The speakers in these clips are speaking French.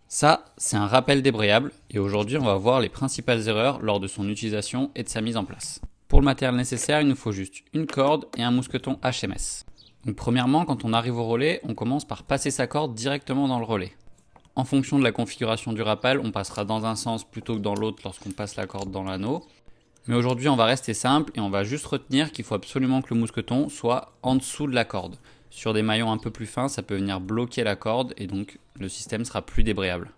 Ça, c'est un rappel débrayable et aujourd'hui on va voir les principales erreurs lors de son utilisation et de sa mise en place. Pour le matériel nécessaire, il nous faut juste une corde et un mousqueton HMS. Donc premièrement, quand on arrive au relais, on commence par passer sa corde directement dans le relais. En fonction de la configuration du rappel, on passera dans un sens plutôt que dans l'autre lorsqu'on passe la corde dans l'anneau. Mais aujourd'hui, on va rester simple et on va juste retenir qu'il faut absolument que le mousqueton soit en dessous de la corde. Sur des maillons un peu plus fins, ça peut venir bloquer la corde et donc le système sera plus débrayable.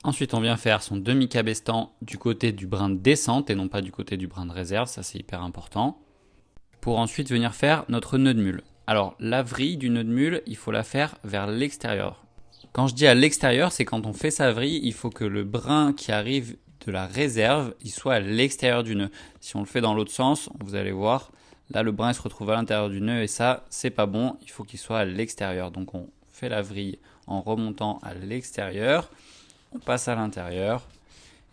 Ensuite, on vient faire son demi-cabestan du côté du brin de descente et non pas du côté du brin de réserve, ça c'est hyper important. Pour ensuite venir faire notre nœud de mule. Alors, la vrille du nœud de mule, il faut la faire vers l'extérieur. Quand je dis à l'extérieur, c'est quand on fait sa vrille, il faut que le brin qui arrive de la réserve, il soit à l'extérieur du nœud. Si on le fait dans l'autre sens, vous allez voir, là le brin il se retrouve à l'intérieur du nœud et ça, c'est pas bon, il faut qu'il soit à l'extérieur. Donc on fait la vrille en remontant à l'extérieur, on passe à l'intérieur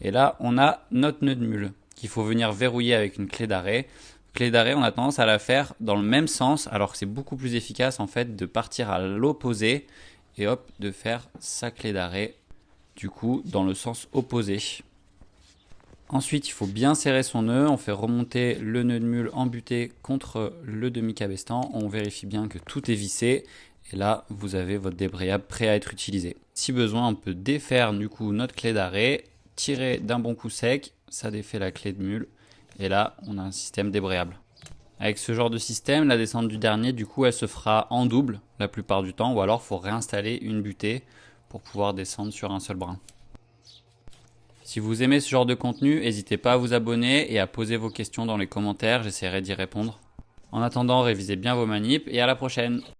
et là on a notre nœud de mule qu'il faut venir verrouiller avec une clé d'arrêt. Clé d'arrêt, on a tendance à la faire dans le même sens alors que c'est beaucoup plus efficace en fait de partir à l'opposé et hop, de faire sa clé d'arrêt du coup dans le sens opposé. Ensuite, il faut bien serrer son nœud, on fait remonter le nœud de mule embuté contre le demi-cabestan, on vérifie bien que tout est vissé et là vous avez votre débrayable prêt à être utilisé. Si besoin, on peut défaire du coup notre clé d'arrêt, tirer d'un bon coup sec, ça défait la clé de mule et là on a un système débrayable. Avec ce genre de système, la descente du dernier, du coup, elle se fera en double la plupart du temps, ou alors il faut réinstaller une butée pour pouvoir descendre sur un seul brin. Si vous aimez ce genre de contenu, n'hésitez pas à vous abonner et à poser vos questions dans les commentaires, j'essaierai d'y répondre. En attendant, révisez bien vos manips et à la prochaine!